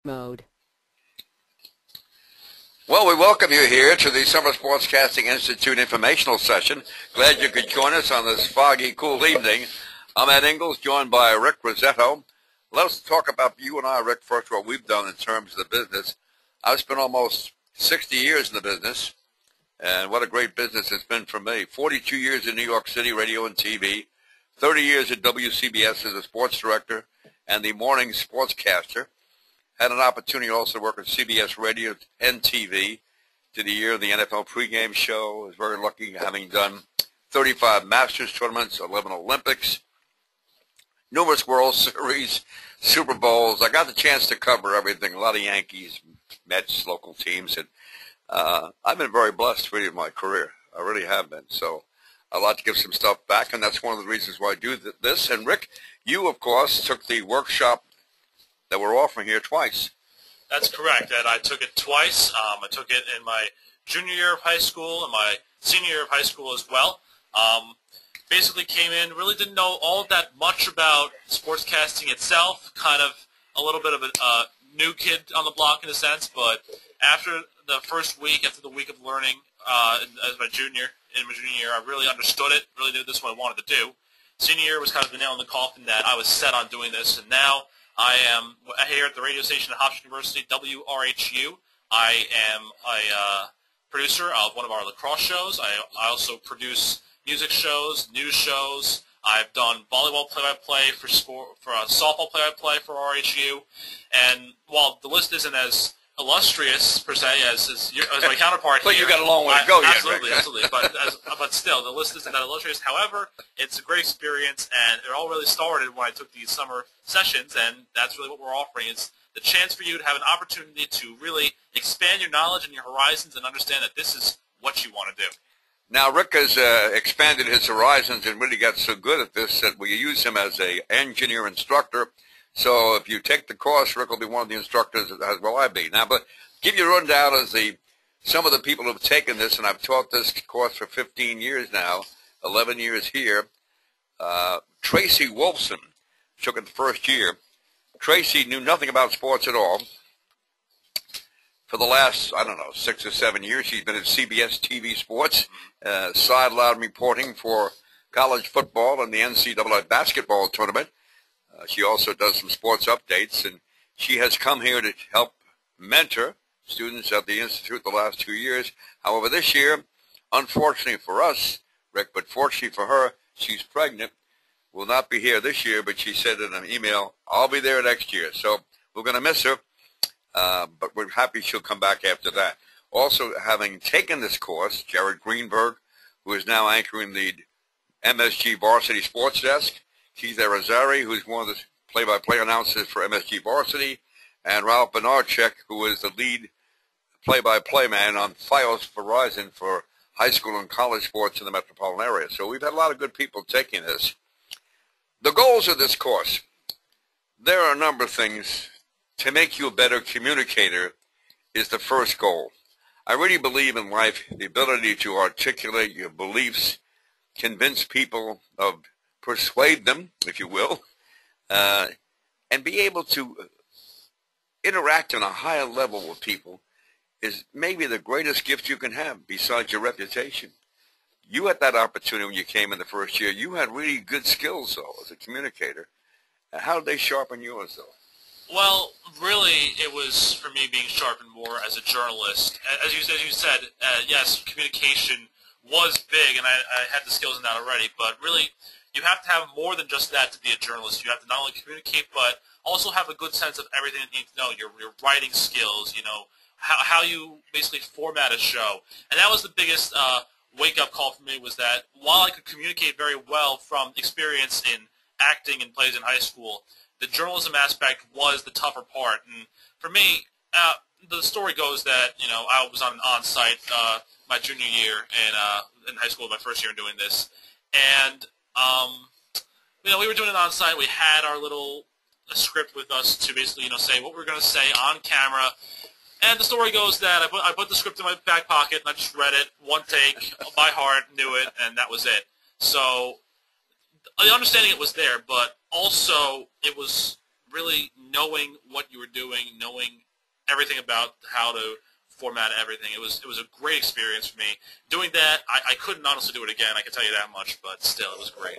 mode. Well, we welcome you here to the Summer Sportscasting Institute informational session. Glad you could join us on this foggy, cool evening. I'm Ed Ingles, joined by Rick Rosetto. Let's talk about you and I, Rick, first, what we've done in terms of the business. I've spent almost 60 years in the business, and what a great business it's been for me. 42 years in New York City, radio and TV, 30 years at WCBS as a sports director and the morning sportscaster. Had an opportunity also to work at CBS Radio and TV to the year of the NFL pregame show. I was very lucky having done 35 Masters tournaments, 11 Olympics, numerous World Series, Super Bowls. I got the chance to cover everything, a lot of Yankees, Mets, local teams. And I've been very blessed really in my career. I really have been. So I'd like to give some stuff back, and that's one of the reasons why I do this. And, Rick, you, of course, took the workshop that we're offering here twice. That's correct, Ed. I took it twice. I took it in my junior year of high school and my senior year of high school as well. Basically came in, really didn't know all that much about sportscasting itself, kind of a little bit of a new kid on the block in a sense, but after the first week, after the week of learning as my junior year, I really understood it, really knew this is what I wanted to do. Senior year was kind of the nail in the coffin that I was set on doing this, and now I am here at the radio station at Hofstra University, WRHU. I am a producer of one of our lacrosse shows. I also produce music shows, news shows. I've done volleyball play-by-play for softball play-by-play for RHU. And while the list isn't as illustrious per se as my counterpart but here, you got a long way to go yet. Absolutely, absolutely. But still, the list isn't that illustrious. However, it's a great experience, and it all really started when I took these summer sessions, and that's really what we're offering. It's the chance for you to have an opportunity to really expand your knowledge and your horizons and understand that this is what you want to do. Now, Rick has expanded his horizons and really got so good at this that we use him as an engineer instructor. So if you take the course, Rick will be one of the instructors, as will I be. Now, but give you a rundown as some of the people who have taken this, and I've taught this course for 15 years now, 11 years here. Tracy Wolfson took it the first year. Tracy knew nothing about sports at all. For the last, 6 or 7 years, she's been at CBS TV Sports, sideline reporting for college football and the NCAA basketball tournament. She also does some sports updates, and she has come here to help mentor students at the Institute the last 2 years. However, this year, unfortunately for us, Rick, but fortunately for her, she's pregnant, will not be here this year, but she said in an email, I'll be there next year. So we're going to miss her, but we're happy she'll come back after that. Also, having taken this course, Jared Greenberg, who is now anchoring the MSG Varsity Sports Desk, Keith Arizari, who's one of the play-by-play announcers for MSG Varsity, and Ralph Benarchek, who is the lead play-by-play man on Fios Verizon for high school and college sports in the metropolitan area. So we've had a lot of good people taking this. The goals of this course, there are a number of things. To make you a better communicator is the first goal. I really believe in life the ability to articulate your beliefs, convince people persuade them, if you will, and be able to interact on a higher level with people is maybe the greatest gift you can have besides your reputation. You had that opportunity when you came in the first year. You had really good skills, though, as a communicator. How did they sharpen yours, though? Well, really, it was for me being sharpened more as a journalist. As you said, yes, communication was big, and I had the skills in that already, but really, you have to have more than just that to be a journalist. You have to not only communicate, but also have a good sense of everything that you need to know, your writing skills, how you basically format a show. And that was the biggest wake-up call for me, was that while I could communicate very well from experience in acting and plays in high school, the journalism aspect was the tougher part. And for me, the story goes that, I was on-site my junior year in high school, my first year in doing this. And we were doing it on site. We had our little script with us to basically, say what we're going to say on camera. And the story goes that I put the script in my back pocket, and I just read it, one take, by heart, knew it, and that was it. So the understanding it was there, but also it was really knowing what you were doing, knowing everything about how to format everything. It was a great experience for me. Doing that, I couldn't honestly do it again, I can tell you that much, but still, it was great.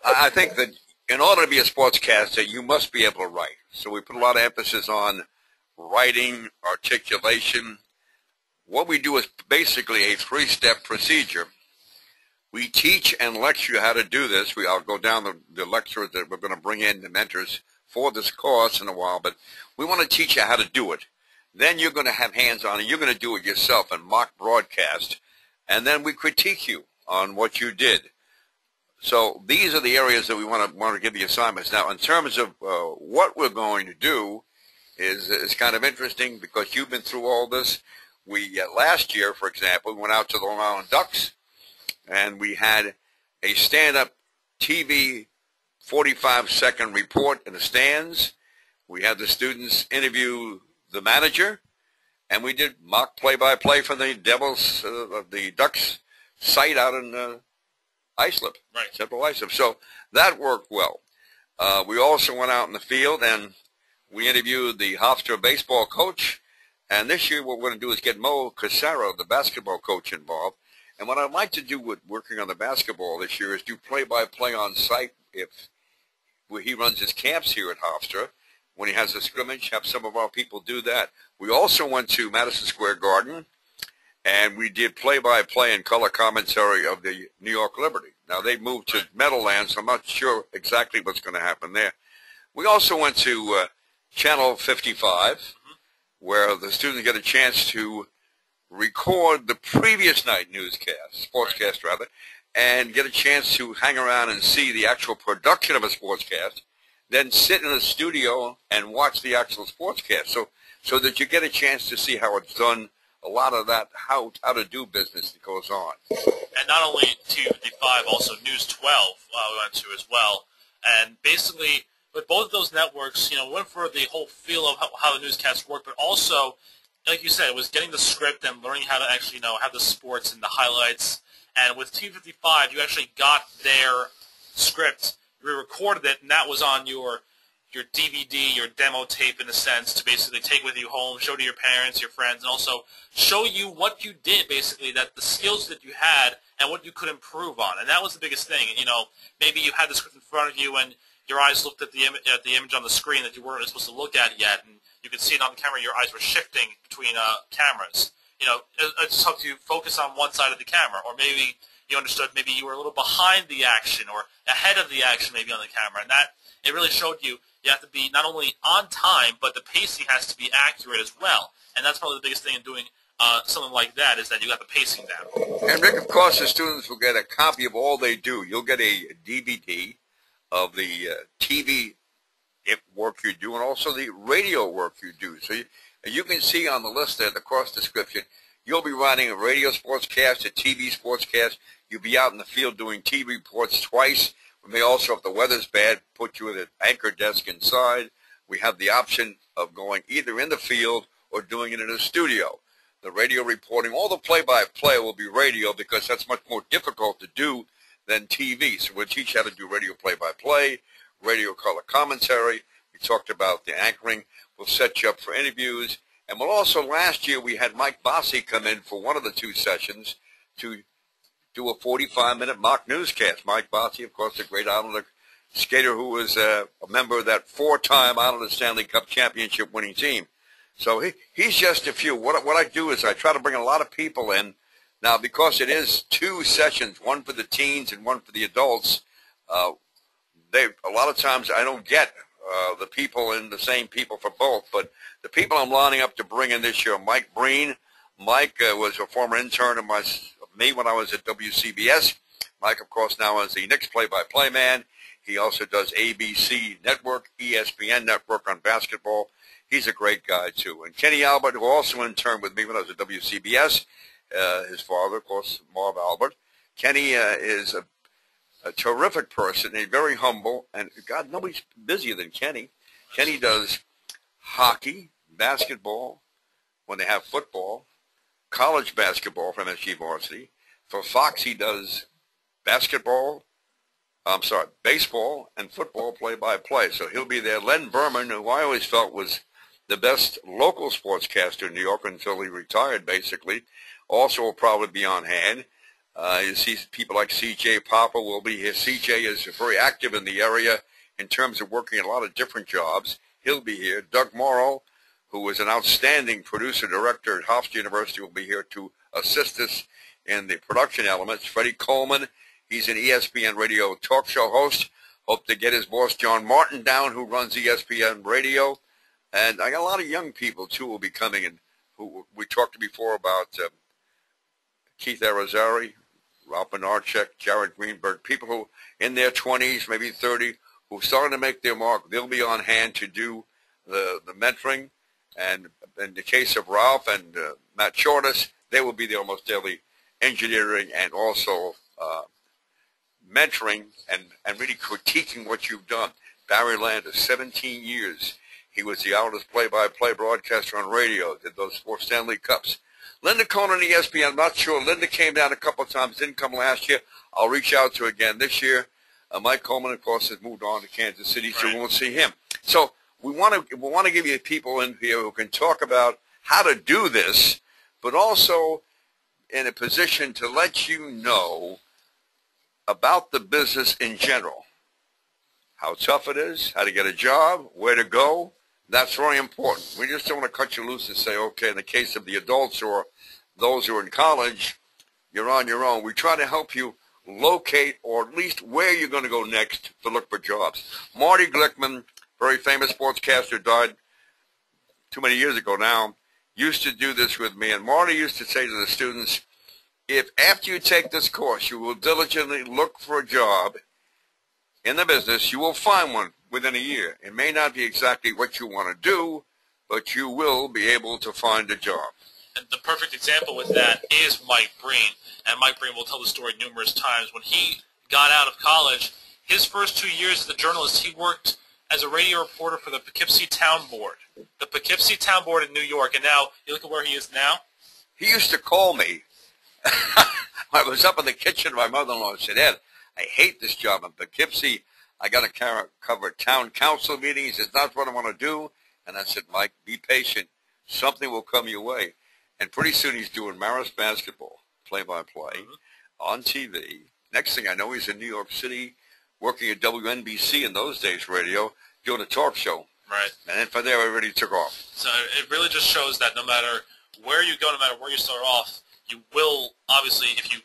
I think that in order to be a sportscaster, you must be able to write. So we put a lot of emphasis on writing, articulation. What we do is basically a three-step procedure. We teach and lecture you how to do this. I'll go down the lecturers that we're going to bring in, the mentors for this course in a while, but we want to teach you how to do it. Then you're going to have hands-on, and you're going to do it yourself in mock broadcast, and then we critique you on what you did. So these are the areas that we want to give the assignments. Now, in terms of what we're going to do is kind of interesting because you've been through all this. We last year, for example, we went out to the Long Island Ducks, and we had a stand-up TV 45-second report in the stands. We had the students interview the manager, and we did mock play-by-play from the Devils, the Ducks site out in Islip, right. Central Islip. So that worked well. We also went out in the field, and we interviewed the Hofstra baseball coach. And this year what we're going to do is get Mo Casaro, the basketball coach, involved. And what I'd like to do with working on the basketball this year is do play-by-play on site where he runs his camps here at Hofstra. When he has a scrimmage, have some of our people do that. We also went to Madison Square Garden, and we did play-by-play and color commentary of the New York Liberty. Now, they moved to Meadowlands, so I'm not sure exactly what's going to happen there. We also went to Channel 55, where the students get a chance to record the previous night newscast, sportscast rather, and get a chance to hang around and see the actual production of a sportscast, then sit in the studio and watch the actual sportscast, so that you get a chance to see how it's done, a lot of that how to do business that goes on. And not only TV5, also News 12 we went to as well. And basically, with both of those networks, we went for the whole feel of how the newscasts work, but also, like you said, it was getting the script and learning how to actually have the sports and the highlights. And with TV55, you actually got their script, you recorded it, and that was on your DVD, your demo tape in a sense, to basically take with you home, show to your parents, your friends, and also show you what you did, basically, that the skills that you had and what you could improve on. And that was the biggest thing. Maybe you had the script in front of you and your eyes looked at the image on the screen that you weren't supposed to look at yet, and you could see it on the camera. Your eyes were shifting between cameras. It just helped you focus on one side of the camera, or maybe you understood maybe you were a little behind the action or ahead of the action maybe on the camera, and that it really showed you have to be not only on time, but the pacing has to be accurate as well. And that's probably the biggest thing in doing something like that, is that you got the pacing down. And Rick, of course, the students will get a copy of all they do. You'll get a DVD of the TV work you do and also the radio work you do. So you can see on the list there, the course description, you'll be running a radio sportscast, a TV sportscast. You'll be out in the field doing TV reports twice. We may also, if the weather's bad, put you at an anchor desk inside. We have the option of going either in the field or doing it in a studio. The radio reporting, all the play-by-play will be radio because that's much more difficult to do than TV. So we'll teach you how to do radio play-by-play, radio color commentary. We talked about the anchoring. We'll set you up for interviews. And we'll also, last year, we had Mike Bossy come in for one of the two sessions to do a 45-minute mock newscast. Mike Bossy, of course, a great Islander skater who was a member of that four-time Islander Stanley Cup championship winning team. So he's just a few. What I do is I try to bring a lot of people in. Now, because it is two sessions, one for the teens and one for the adults, a lot of times I don't get the people in, the same people for both. But the people I'm lining up to bring in this year, Mike Breen. Mike was a former intern of me when I was at WCBS. Mike, of course, now is the Knicks play-by-play man. He also does ABC Network, ESPN Network on basketball. He's a great guy, too. And Kenny Albert, who also interned with me when I was at WCBS, his father, of course, Marv Albert. Kenny is a terrific person, and very humble, and God, nobody's busier than Kenny. Kenny does hockey, basketball, when they have football, college basketball from SG Varsity. For Fox, he does basketball, I'm sorry, baseball and football play-by-play. So he'll be there. Len Berman, who I always felt was the best local sportscaster in New York until he retired, basically, also will probably be on hand. You see people like C.J. Papa will be here. C.J. is very active in the area in terms of working a lot of different jobs. He'll be here. Doug Morrow, who is an outstanding producer-director at Hofstra University, will be here to assist us in the production elements. Freddie Coleman, he's an ESPN radio talk show host. Hope to get his boss, John Martin, down, who runs ESPN radio. And I got a lot of young people, too, who will be coming in, who we talked to before about Keith Arizari, Ralph Benarchek, Jared Greenberg, people who in their 20s, maybe 30, who are starting to make their mark. They'll be on hand to do the mentoring. And in the case of Ralph and Matt Shortis, they will be there almost daily engineering and also mentoring and really critiquing what you've done. Barry Landis, 17 years. He was the Outlaws play-by-play broadcaster on radio, did those 4 Stanley Cups. Linda Cohn on ESPN, I'm not sure. Linda came down a couple of times, didn't come last year. I'll reach out to her again this year. Mike Coleman, of course, has moved on to Kansas City, so we won't see him. So we want to give you people in here who can talk about how to do this, but also in a position to let you know about the business in general, how tough it is, how to get a job, where to go. That's very important. We just don't want to cut you loose and say, okay, in the case of the adults or those who are in college, you're on your own. We try to help you locate or at least where you're going to go next to look for jobs. Marty Glickman, very famous sportscaster, died too many years ago now, used to do this with me. And Marty used to say to the students, if after you take this course you will diligently look for a job in the business, you will find one within a year. It may not be exactly what you want to do, but you will be able to find a job. And the perfect example with that is Mike Breen. And Mike Breen will tell the story numerous times. When he got out of college, his first 2 years as a journalist, he worked as a radio reporter for the Poughkeepsie Town Board. The Poughkeepsie Town Board in New York. And now, you look at where he is now. He used to call me. I was up in the kitchen of my mother-in-law and said, Ed, I hate this job in Poughkeepsie. I got to cover town council meetings. It's not what I want to do. And I said, Mike, be patient. Something will come your way. And pretty soon he's doing Marist basketball, play-by-play, on TV. Next thing I know, he's in New York City, working at WNBC in those days, radio, doing a talk show. Right. And then from there, everybody took off. So it really just shows that no matter where you go, no matter where you start off, you will, obviously, if you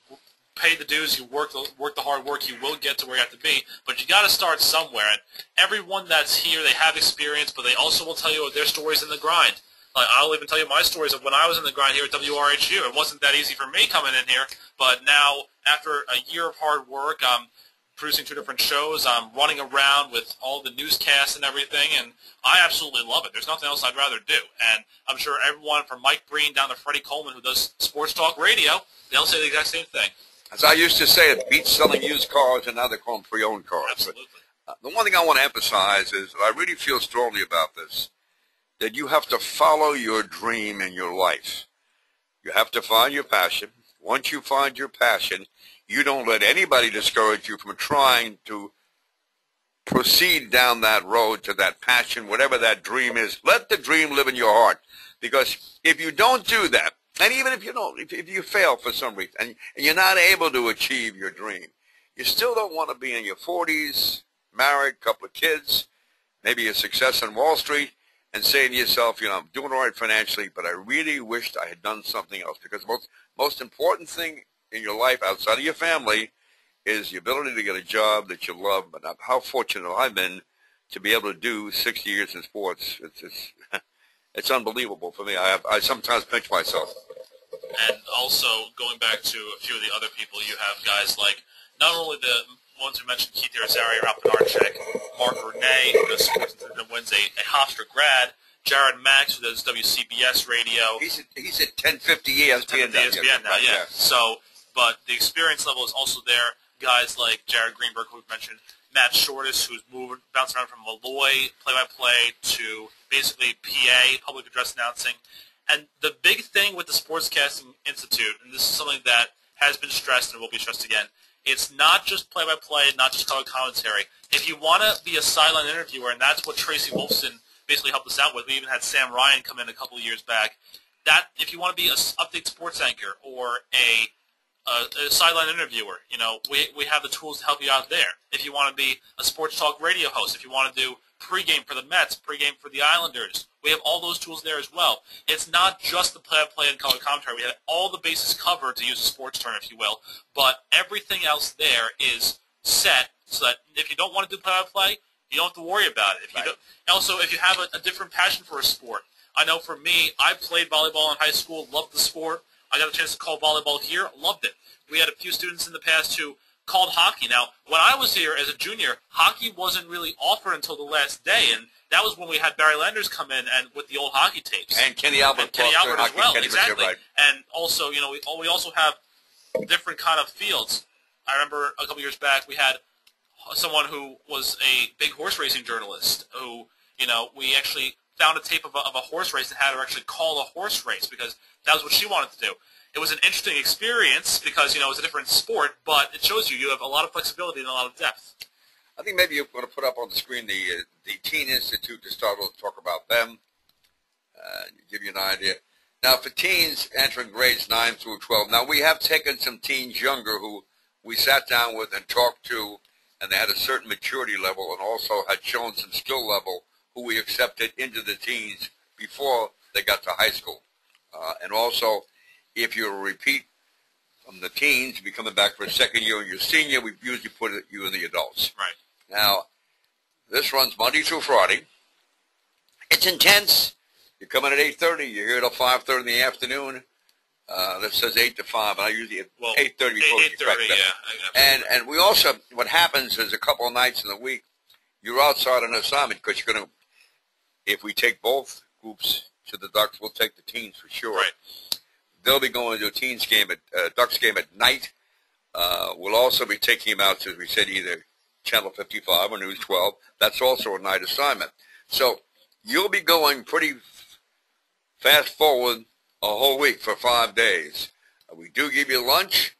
pay the dues, you work the hard work, you will get to where you have to be. But you got to start somewhere. And everyone that's here, they have experience, but they also will tell you their stories in the grind. Like, I'll even tell you my stories of when I was in the grind here at WRHU. It wasn't that easy for me coming in here, but now, after a year of hard work, I'm producing 2 different shows. I'm running around with all the newscasts and everything, and I absolutely love it. There's nothing else I'd rather do. And I'm sure everyone from Mike Breen down to Freddie Coleman, who does sports talk radio, they'll say the exact same thing. As I used to say, it beats selling used cars, and now they call them pre-owned cars. Absolutely. But, the one thing I want to emphasize is that I really feel strongly about this, that you have to follow your dream in your life. You have to find your passion. Once you find your passion, you don't let anybody discourage you from trying to proceed down that road to that passion, whatever that dream is. Let the dream live in your heart. Because if you don't do that, and even if you don't, if you fail for some reason, and you're not able to achieve your dream, you still don't want to be in your 40s, married, couple of kids, maybe a success on Wall Street, and saying to yourself, I'm doing all right financially, but I really wished I had done something else. Because the most important thing in your life outside of your family is the ability to get a job that you love. But how fortunate I've been to be able to do 60 years in sports. It's unbelievable for me. I sometimes pinch myself. And also, going back to a few of the other people, you have guys like, not only the ones who mentioned, Keith Arizari, Ralph Benarchek, Mark Renee, who does Sports and wins a Hofstra grad, Jared Max, who does WCBS radio. He's at 1050 ESPN now, yeah. So, but the experience level is also there. Guys like Jared Greenberg, who we've mentioned, Matt Shortis, who's bounced around from Malloy, play-by-play, to basically PA, public address announcing. And the big thing with the Sportscasting Institute, and this is something that has been stressed and will be stressed again, It's not just play-by-play, not just color commentary. If you want to be a sideline interviewer, and that's what Tracy Wolfson basically helped us out with. We even had Sam Ryan come in a couple of years back. That if you want to be an update sports anchor or a sideline interviewer, we have the tools to help you out there. If you want to be a sports talk radio host, if you want to do pregame for the Mets, pregame for the Islanders, we have all those tools there as well. It's not just the play-by-play and color commentary. We have all the bases covered, to use a sports term, if you will, but everything else there is set so that if you don't want to do play-by-play, you don't have to worry about it. Also, if you have a different passion for a sport, I know for me, I played volleyball in high school, loved the sport. I got a chance to call volleyball here, loved it. We had a few students in the past who called hockey. Now, when I was here as a junior, hockey wasn't really offered until the last day, and that was when we had Barry Landers come in and with the old hockey tapes. And Kenny Albert. As well, exactly. Right. And also, we also have different kind of fields. I remember a couple years back we had someone who was a big horse racing journalist who, we actually found a tape of a horse race and had her actually call a horse race because that was what she wanted to do. It was an interesting experience because, it was a different sport, but it shows you have a lot of flexibility and a lot of depth. I think maybe you're going to put up on the screen the Teen Institute to start with, talk about them, give you an idea. Now, for teens entering grades 9 through 12, now we have taken some teens younger who we sat down with and talked to, and they had a certain maturity level and also had shown some skill level who we accepted into the teens before they got to high school. And also, if you're a repeat from the teens, you're coming back for a second year and you're senior, we usually put you in the adults. Right. Now, this runs Monday through Friday. It's intense. You come in at 8:30. You're here till 5:30 in the afternoon. That says 8 to 5, and I usually at 8:30. 8:30, yeah. And we also, what happens is a couple of nights in the week, you're outside an assignment because you're going to, if we take both groups to the Ducks, we'll take the teens for sure. Right. They'll be going to a teens game Ducks game at night. We'll also be taking them out, as we said, either Channel 55 or News 12. That's also a night assignment. So you'll be going pretty fast forward a whole week for 5 days. We do give you lunch.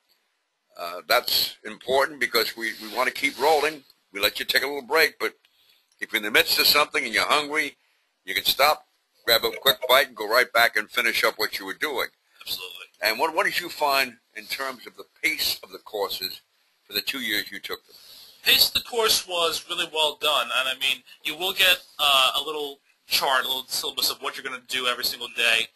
That's important because we want to keep rolling. We let you take a little break, but if you're in the midst of something and you're hungry, you can stop, grab a quick bite, and go right back and finish up what you were doing. Absolutely. And what did you find in terms of the pace of the courses for the 2 years you took them? Pace of the course was really well done, and I mean, you will get a little chart, a little syllabus of what you're going to do every single day,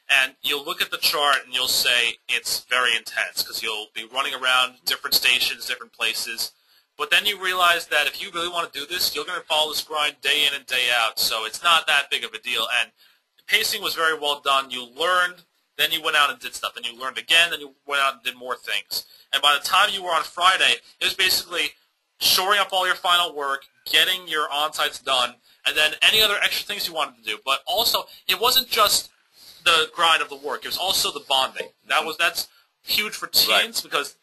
and you'll look at the chart and you'll say it's very intense because you'll be running around different stations, different places. But then you realize that if you really want to do this, you're going to follow this grind day in and day out, so it's not that big of a deal. And the pacing was very well done. You learned, then you went out and did stuff, then you learned again, then you went out and did more things. And by the time you were on Friday, it was basically shoring up all your final work, getting your on-sites done, and then any other extra things you wanted to do. But also, it wasn't just the grind of the work. It was also the bonding. That's huge for teens because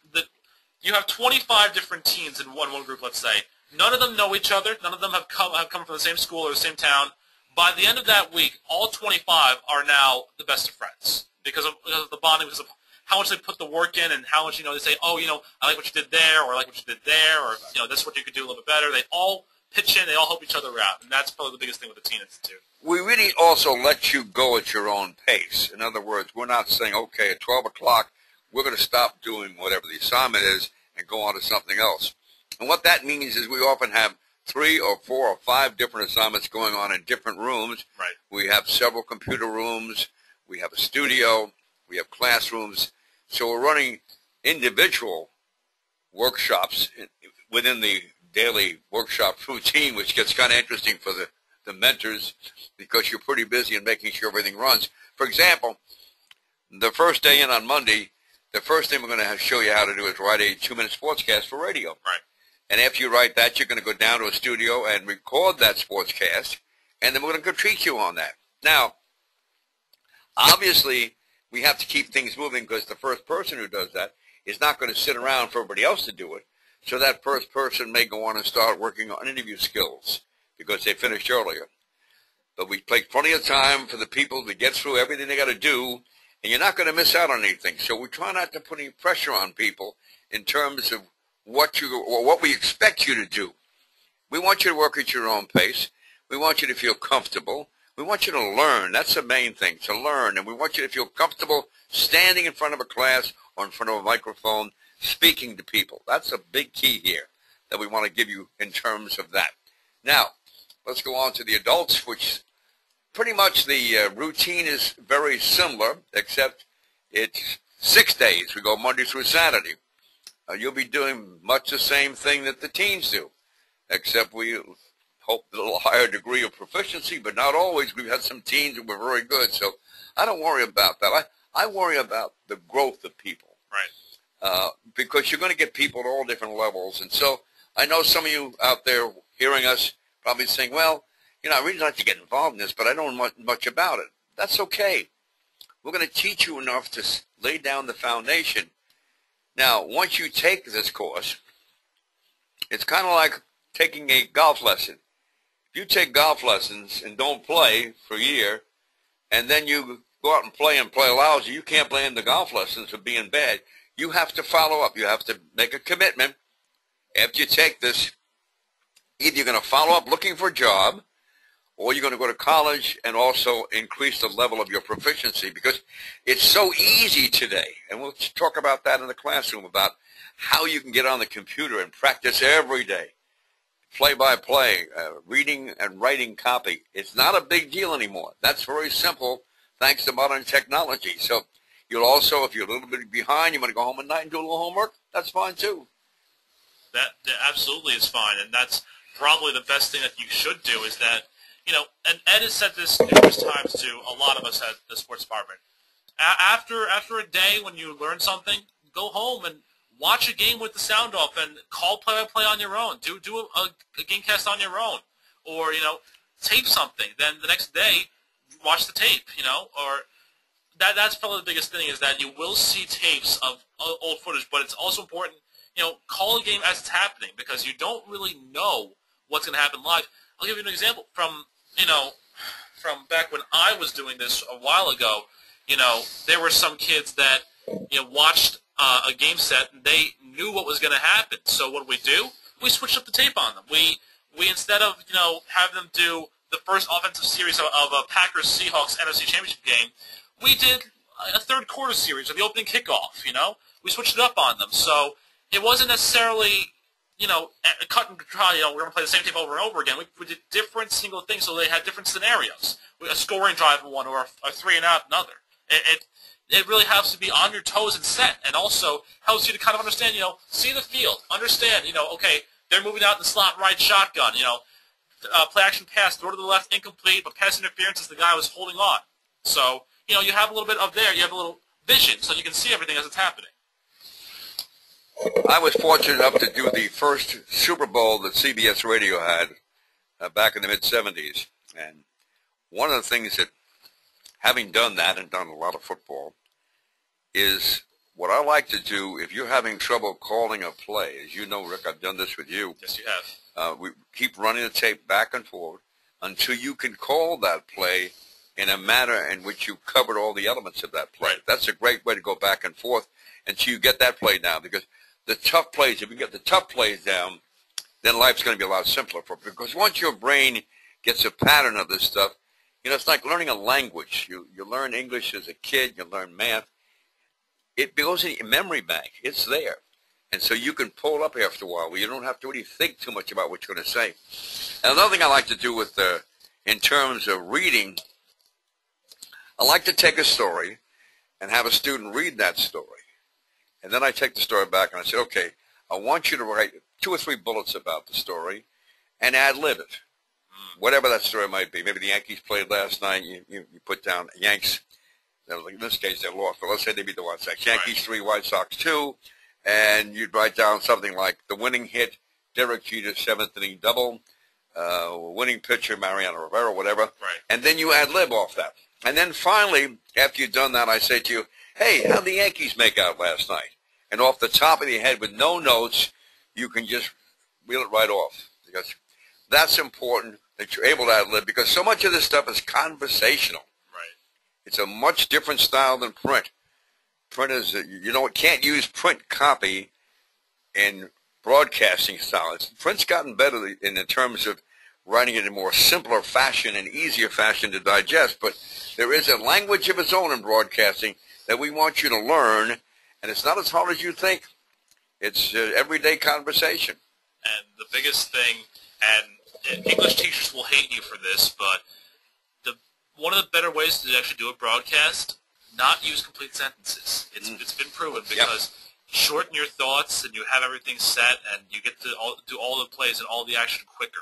you have 25 different teens in one group, let's say. None of them know each other. None of them have come from the same school or the same town. By the end of that week, all 25 are now the best of friends because of the bonding, because of how much they put the work in and how much, they say, oh, I like what you did there, or I like what you did there, or, this is what you could do a little bit better. They all pitch in. They all help each other out, and that's probably the biggest thing with the Teen Institute. We really also let you go at your own pace. In other words, we're not saying, okay, at 12 o'clock, we're going to stop doing whatever the assignment is and go on to something else. And what that means is we often have 3 or 4 or 5 different assignments going on in different rooms. Right. We have several computer rooms. We have a studio. We have classrooms. So we're running individual workshops within the daily workshop routine, which gets kind of interesting for the mentors because you're pretty busy in making sure everything runs. For example, the first day in on Monday, the first thing we're going to show you how to do is write a 2-minute sportscast for radio. Right. And after you write that, you're going to go down to a studio and record that sportscast, and then we're going to critique you on that. Now, obviously, we have to keep things moving because the first person who does that is not going to sit around for everybody else to do it. So that first person may go on and start working on interview skills because they finished earlier. But we take plenty of time for the people to get through everything they got to do, and you're not going to miss out on anything. So we try not to put any pressure on people in terms of what we expect you to do. We want you to work at your own pace. We want you to feel comfortable. We want you to learn. That's the main thing, to learn. And we want you to feel comfortable standing in front of a class or in front of a microphone, speaking to people. That's a big key here that we want to give you in terms of that. Now, let's go on to the adults, which pretty much the routine is very similar, except it's 6 days. We go Monday through Saturday. You'll be doing much the same thing that the teens do, except we hope a little higher degree of proficiency, but not always. We've had some teens who were very good, so I don't worry about that. I worry about the growth of people. Right. Because you're going to get people at all different levels. And so I know some of you out there hearing us probably saying, well, you know, I really like to get involved in this, but I don't know much about it. That's okay. We're going to teach you enough to lay down the foundation. Now, once you take this course, it's kind of like taking a golf lesson. If you take golf lessons and don't play for a year, and then you go out and play lousy, you can't blame the golf lessons for being bad. You have to follow up. You have to make a commitment. After you take this, either you're going to follow up looking for a job, or you're going to go to college and also increase the level of your proficiency, because it's so easy today. And we'll talk about that in the classroom, about how you can get on the computer and practice every day, play-by-play, reading and writing copy. It's not a big deal anymore. That's very simple thanks to modern technology. So you'll also, if you're a little bit behind, you want to go home at night and do a little homework, that's fine too. That absolutely is fine, and that's probably the best thing that you should do is that, you know, and Ed has said this numerous times to a lot of us at the sports department. After a day when you learn something, go home and watch a game with the sound off and call play-by-play on your own. Do a game cast on your own, or, you know, tape something. Then the next day, watch the tape, you know, or that's probably the biggest thing, is that you will see tapes of old footage, but it's also important, you know, call a game as it's happening, because you don't really know what's going to happen live. I'll give you an example from, you know, from back when I was doing this a while ago. You know, there were some kids that, you know, watched a game set and they knew what was going to happen. So what do? We switched up the tape on them. We instead of, you know, having them do the first offensive series of a Packers-Seahawks NFC Championship game, we did a third quarter series of the opening kickoff, you know. We switched it up on them. So it wasn't necessarily, you know, cut and dry, you know, we're going to play the same tape over and over again. We did different single things, so they had different scenarios. A scoring drive in one, or a 3-and-out in another. It really helps to be on your toes and set, and also helps you to kind of understand, you know, see the field, understand, you know, okay, they're moving out in the slot right shotgun, you know, play action pass, throw to the left, incomplete, but pass interference is the guy was holding on. So, you know, you have a little bit of there, you have a little vision, so you can see everything as it's happening. I was fortunate enough to do the first Super Bowl that CBS Radio had back in the mid-'70s. And one of the things that, having done that and done a lot of football, is what I like to do if you're having trouble calling a play. As you know, Rick, I've done this with you. Yes, you have. We keep running the tape back and forth until you can call that play in a manner in which you covered all the elements of that play. Right. That's a great way to go back and forth until you get that play down, because the tough plays, if you get the tough plays down, then life's going to be a lot simpler for you. Because once your brain gets a pattern of this stuff, you know, it's like learning a language. You learn English as a kid, you learn math. It goes in your memory bank. It's there. And so you can pull it up after a while where you don't have to really think too much about what you're going to say. And another thing I like to do with, in terms of reading, I like to take a story and have a student read that story. And then I take the story back and I say, okay, I want you to write 2 or 3 bullets about the story and ad-lib it. Whatever that story might be. Maybe the Yankees played last night, you put down Yanks. In this case, they lost, but let's say they beat the White Sox. Yankees 3, White Sox 2, and you'd write down something like the winning hit, Derek Jeter's 7th inning double, winning pitcher, Mariano Rivera, whatever. Right. And then you ad-lib off that. And then finally, after you've done that, I say to you, hey, how'd the Yankees make out last night? And off the top of your head with no notes, you can just reel it right off. Because that's important that you're able to ad-lib, because so much of this stuff is conversational. Right. It's a much different style than print. Print is, you know, can't use print copy in broadcasting style. Print's gotten better in terms of writing it in a more simpler fashion and easier fashion to digest, but there is a language of its own in broadcasting that we want you to learn, and it's not as hard as you think. It's everyday conversation. And the biggest thing, and English teachers will hate you for this, but one of the better ways to actually do a broadcast, not use complete sentences. It's been proven, because shorten your thoughts and you have everything set, and you get to do all the plays and all the action quicker.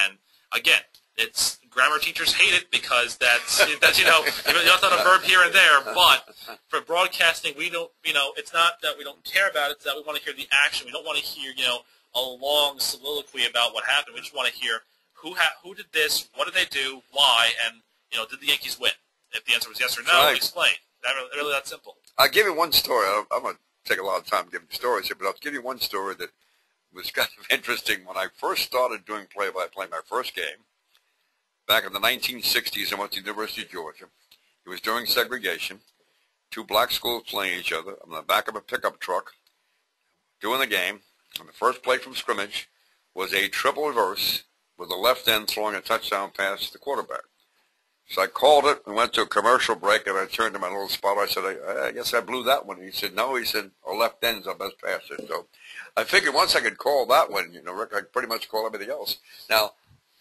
And again, it's grammar teachers hate it because that's you know, you have to have a verb here and there. But for broadcasting, we don't, it's not that we don't care about it; it's that we want to hear the action. We don't want to hear a long soliloquy about what happened. We just want to hear who did this, what did they do, why, and did the Yankees win? If the answer was yes or no, explain. Really that simple. I'll give you one story. I'm going to take a lot of time giving stories here, but I'll give you one story that was kind of interesting. When I first started doing play-by-play, my first game, back in the 1960s, I went to the University of Georgia. It was during segregation. Two black schools playing each other. I'm in the back of a pickup truck doing the game, and the first play from scrimmage was a triple reverse with the left end throwing a touchdown pass to the quarterback. So I called it and went to a commercial break, and I turned to my little spotter. I said, I guess I blew that one. He said, no. He said, our left end's our best passer. So I figured once I could call that one, Rick, I could pretty much call everything else. Now,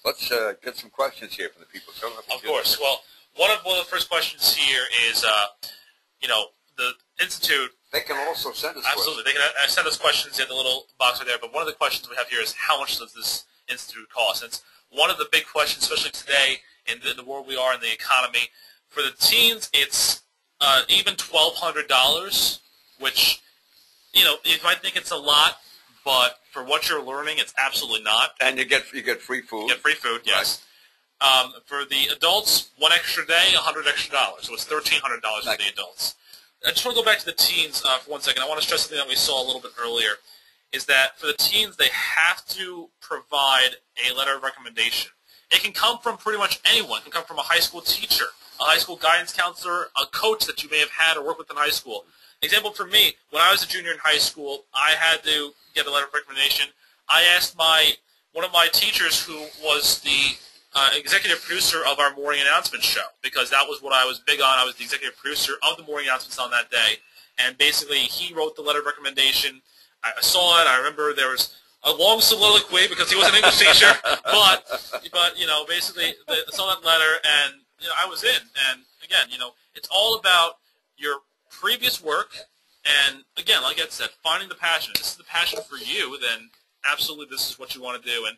let's get some questions here from the people. Of course. Well, one of the first questions here is, the Institute. They can also send us Absolutely. They can send us questions in the little box right there. But one of the questions we have here is, how much does this Institute cost? And it's one of the big questions, especially today in the world we are in, the economy. For the teens, it's even $1,200, which, you might think it's a lot, but for what you're learning, it's absolutely not. And you get free food. You get free food, yes. Right. For the adults, one extra day, $100 extra. So it's $1,300 for the adults. I just want to go back to the teens for 1 second. I want to stress something that we saw a little bit earlier, is that for the teens, they have to provide a letter of recommendation. It can come from pretty much anyone. It can come from a high school teacher, a high school guidance counselor, a coach that you may have had or worked with in high school. Example for me, when I was a junior in high school, I had to get a letter of recommendation. I asked one of my teachers, who was the executive producer of our morning announcement show, because that was what I was big on. I was the executive producer of the morning announcements on that day. And basically, he wrote the letter of recommendation. I saw it. I remember there was a long soliloquy because he was an English teacher, but basically, I saw that letter, and I was in. And again, it's all about your previous work, and again, like I said, finding the passion. If this is the passion for you, then absolutely this is what you want to do. And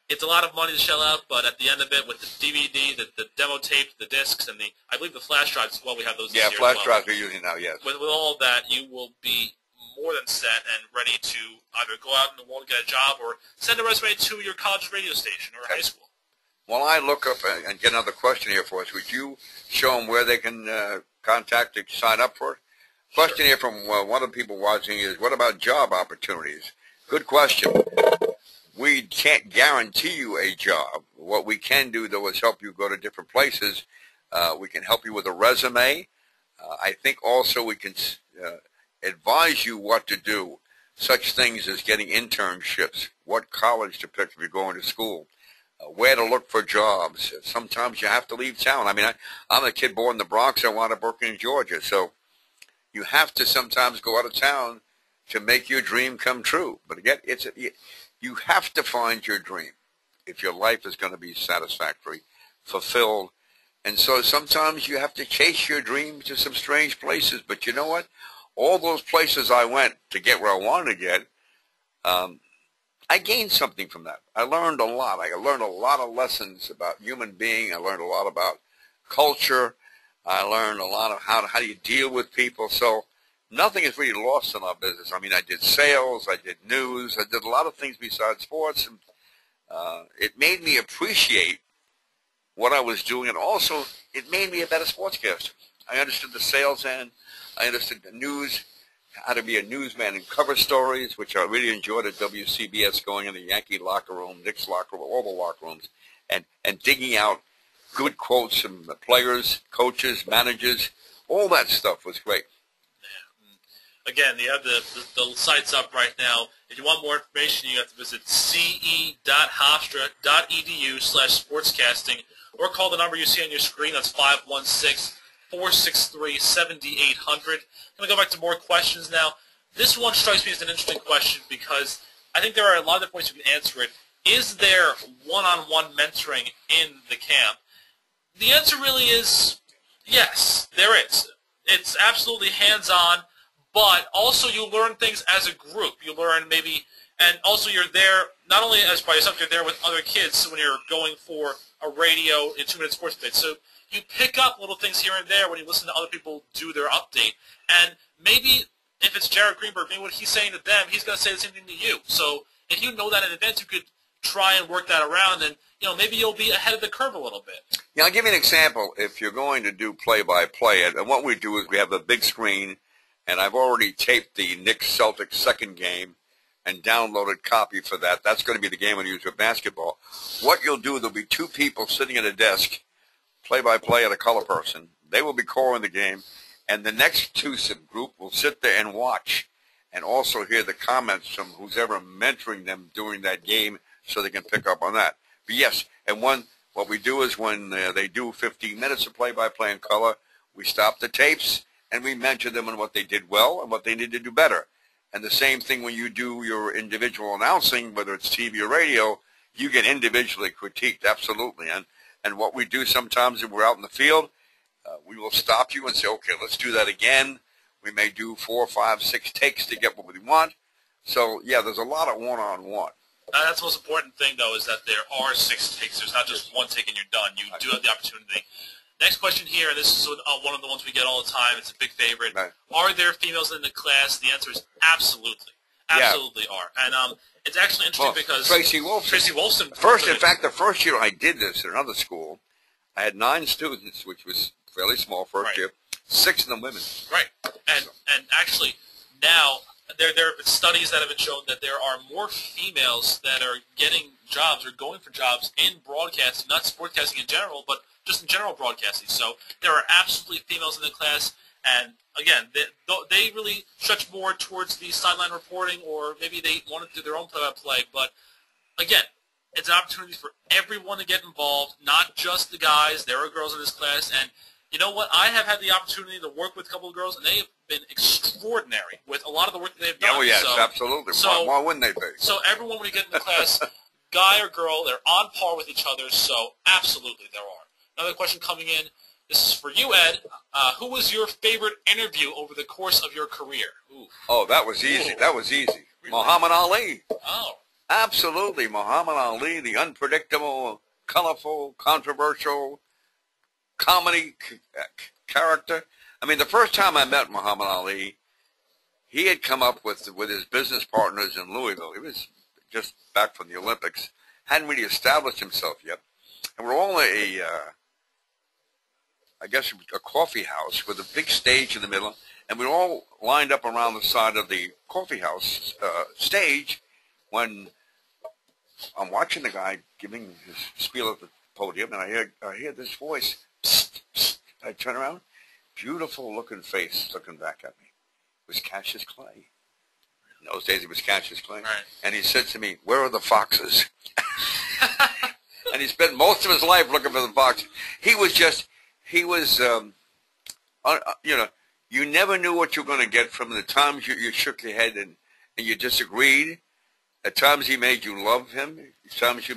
it's a lot of money to shell out, but at the end of it, with the DVD, the demo tape, the discs, and I believe the flash drives as well, we have those this year flash drives we're using now, yes. With all of that, you will be more than set and ready to either go out in the world and get a job, or send a resume to your college radio station or high school. While I look up and get another question here for us, would you show them where they can contact to sign up for it? Question here from one of the people watching is, what about job opportunities? Good question. We can't guarantee you a job. What we can do, though, is help you go to different places. We can help you with a resume. I think also we can advise you what to do, such things as getting internships, what college to pick if you're going to school, where to look for jobs. Sometimes you have to leave town. I mean, I'm a kid born in the Bronx. I wound up working in Georgia. So you have to sometimes go out of town to make your dream come true. But again, you have to find your dream if your life is going to be satisfactory, fulfilled. And so sometimes you have to chase your dream to some strange places. But you know what? All those places I went to get where I wanted to get, I gained something from that. I learned a lot. I learned a lot of lessons about human being. I learned a lot about culture. I learned a lot of how do you deal with people. So nothing is really lost in our business. I mean, I did sales. I did news. I did a lot of things besides sports. And it made me appreciate what I was doing, and also it made me a better sportscaster. I understood the sales end. I understood the news, how to be a newsman and cover stories, which I really enjoyed at WCBS, going in the Yankee locker room, Knicks locker room, all the locker rooms, and digging out good quotes from the players, coaches, managers. All that stuff was great. Again, you have the sites up right now. If you want more information, you have to visit ce.hofstra.edu/sportscasting or call the number you see on your screen. That's 516-463-7800. I'm going to go back to more questions now. This one strikes me as an interesting question because I think there are a lot of different ways you can answer it. Is there one-on-one mentoring in the camp? The answer really is yes, there is. It's absolutely hands-on. But also you learn things as a group. You learn maybe, and also you're there, not only as by yourself, you're there with other kids when you're going for a radio, a 2-minute sports update. So you pick up little things here and there when you listen to other people do their update. And maybe if it's Jared Greenberg, maybe what he's saying to them, he's going to say the same thing to you. So if you know that in advance, you could try and work that around, and maybe you'll be ahead of the curve a little bit. Yeah, I'll give you an example. If you're going to do play-by-play, and what we do is we have a big screen, and I've already taped the Knicks-Celtics second game and downloaded copy for that. That's going to be the game we use for basketball. What you'll do, there'll be two people sitting at a desk, play-by-play and a color person. They will be calling the game, and the next two-sip group will sit there and watch and also hear the comments from who's ever mentoring them during that game so they can pick up on that. But yes, and what we do is when they do 15 minutes of play-by-play in color, we stop the tapes, and we mention them on what they did well and what they need to do better. And the same thing when you do your individual announcing, whether it's TV or radio, you get individually critiqued, absolutely. And what we do sometimes if we're out in the field, we will stop you and say, okay, let's do that again. We may do 4, 5, 6 takes to get what we want. So, yeah, there's a lot of one-on-one. That's the most important thing, though, is that there are 6 takes. There's not just one take and you're done. You do have the opportunity. Next question here, and this is one of the ones we get all the time. It's a big favorite. Right. Are there females in the class? The answer is absolutely. Absolutely are. And it's actually interesting because Tracy Wolfson. In fact, the first year I did this at another school, I had 9 students, which was fairly small first year. 6 of them women. Right. And actually, now there have been studies that have been shown that there are more females that are getting jobs or going for jobs in broadcasting, not sportscasting in general, but just in general broadcasting. So there are absolutely females in the class, and again, they really stretch more towards the sideline reporting, or maybe they want to do their own play-by-play. But again, it's an opportunity for everyone to get involved, not just the guys. There are girls in this class, and you know what? I have had the opportunity to work with a couple of girls, and they have been extraordinary with a lot of the work that they've done. Oh, yes, absolutely. Why wouldn't they be? So everyone, when you get in the class, guy or girl, they're on par with each other, so absolutely there are. Another question coming in. This is for you, Ed. Who was your favorite interview over the course of your career? Ooh. Oh, that was easy. Ooh. That was easy. Really? Muhammad Ali. Oh. Absolutely. Muhammad Ali, the unpredictable, colorful, controversial comedy character. I mean, the first time I met Muhammad Ali, he had come up with his business partners in Louisville. He was just back from the Olympics. Hadn't really established himself yet. And we're all I guess a coffee house with a big stage in the middle, and we're all lined up around the side of the coffee house stage when I'm watching the guy giving his spiel at the podium, and I hear this voice. Psst, psst. I turn around, beautiful looking face looking back at me. It was Cassius Clay. In those days, it was Cassius Clay. Right. And he said to me, "Where are the foxes?" And he spent most of his life looking for the foxes. You never knew what you were going to get from him. The times you shook your head and you disagreed. At times he made you love him. At times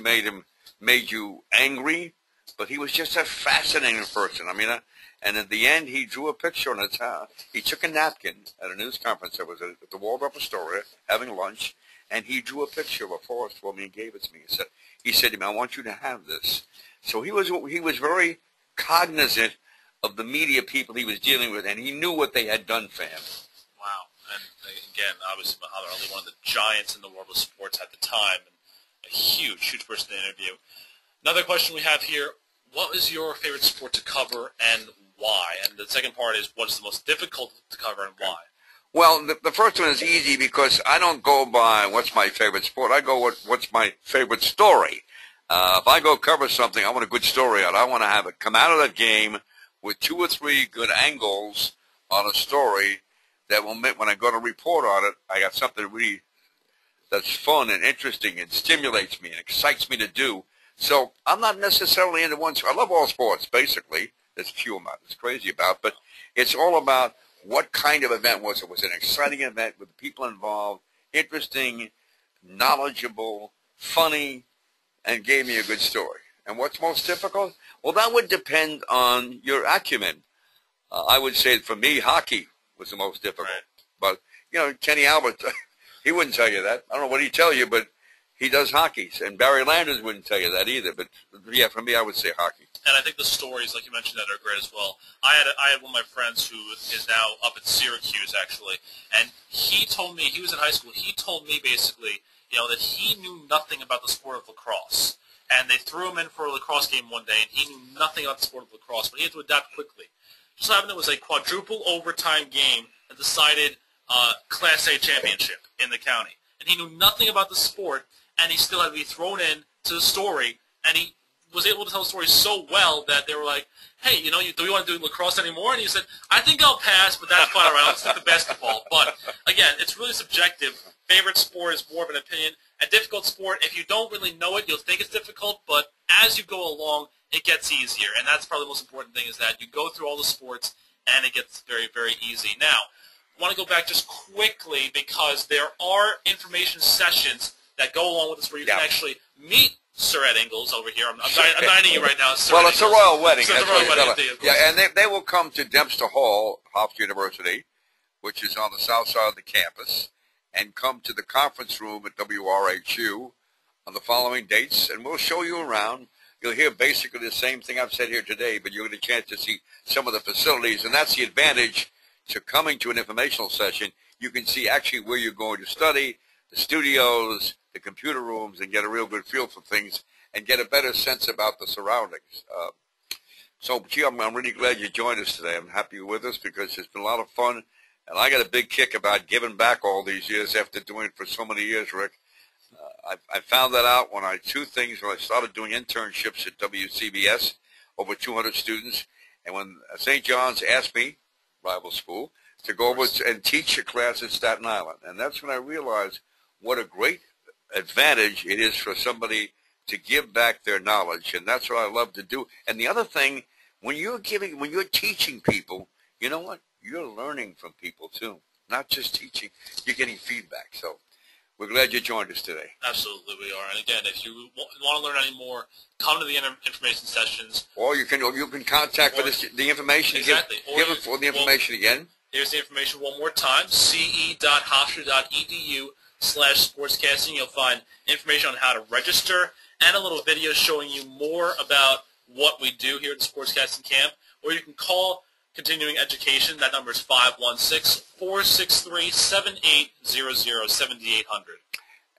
made you angry. But he was just a fascinating person. I mean, and at the end, he drew a picture on he took a napkin at a news conference that was at the Waldorf Astoria, having lunch, and he drew a picture of a forest for me and gave it to me. He said to me, "I want you to have this." So he was very cognizant of the media people he was dealing with, and he knew what they had done for him. Wow. And again, obviously Muhammad Ali, one of the giants in the world of sports at the time, and a huge, huge person to interview. Another question we have here, what is your favorite sport to cover and why? And the second part is, what is the most difficult to cover and why? Well, the first one is easy because I don't go by what's my favorite sport. I go what's my favorite story. If I go cover something, I want a good story out. I want to have it come out of that game with 2 or 3 good angles on a story that will make, when I go to report on it, I got something really that's fun and interesting and stimulates me and excites me to do. So I'm not necessarily into one. I love all sports, basically. There's few I'm not as crazy about, but it's all about what kind of event was it. Was it an exciting event with the people involved, interesting, knowledgeable, funny, and gave me a good story? And what's most difficult? Well, that would depend on your acumen. I would say for me, hockey was the most difficult. Right. But, Kenny Albert, he wouldn't tell you that. I don't know what he'd tell you, but he does hockey. And Barry Landers wouldn't tell you that either. But, yeah, for me, I would say hockey. And I think the stories, like you mentioned, that are great as well. I had one of my friends who is now up at Syracuse, actually, and he told me, he was in high school, he told me basically, that he knew nothing about the sport of lacrosse. And they threw him in for a lacrosse game one day, and he knew nothing about the sport of lacrosse, but he had to adapt quickly. Just so happened it was a quadruple overtime game that decided Class A championship in the county. And he knew nothing about the sport, and he still had to be thrown in to the story, and he was able to tell the story so well that they were like, hey, do you want to do lacrosse anymore? And he said, I think I'll pass, but that's fine, all right, I'll stick to basketball. But, again, it's really subjective. Favorite sport is more of an opinion. A difficult sport, if you don't really know it, you'll think it's difficult, but as you go along, it gets easier. And that's probably the most important thing, is that you go through all the sports, and it gets very, very easy. Now, I want to go back just quickly, because there are information sessions that go along with this where you can actually meet Sir Ed Ingles over here. I'm dining you right now, Sir Well, Ed it's Ingles. a royal wedding. So it's a royal wedding. Yeah, and they will come to Dempster Hall, Hofstra University, which is on the south side of the campus, and come to the conference room at WRHU on the following dates, and we'll show you around. You'll hear basically the same thing I've said here today, but you'll get a chance to see some of the facilities, and that's the advantage to coming to an informational session. You can see actually where you're going to study, the studios, the computer rooms, and get a real good feel for things and get a better sense about the surroundings. So, gee, I'm really glad you joined us today. I'm happy you're with us because it's been a lot of fun, and I got a big kick about giving back all these years after doing it for so many years, Rick. I found that out when I started doing internships at WCBS, over 200 students, and when St. John's asked me, rival school, to go over and teach a class at Staten Island. And that's when I realized what a great advantage it is for somebody to give back their knowledge, and that's what I love to do. And the other thing, when you're teaching people, you know what? You're learning from people too, not just teaching. You're getting feedback. So we're glad you joined us today. Absolutely, we are. And again, if you want to learn any more, come to the information sessions. Or you can contact for the information. Exactly. Give it for the information again. Here's the information one more time: ce.hofstra.edu/sportscasting. You'll find information on how to register and a little video showing you more about what we do here at the Sportscasting Camp. Or you can call Continuing Education. That number is 516-463-7800, 7800.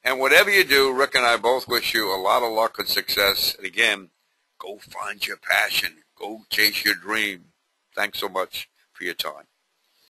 And whatever you do, Rick and I both wish you a lot of luck and success. And again, go find your passion. Go chase your dream. Thanks so much for your time.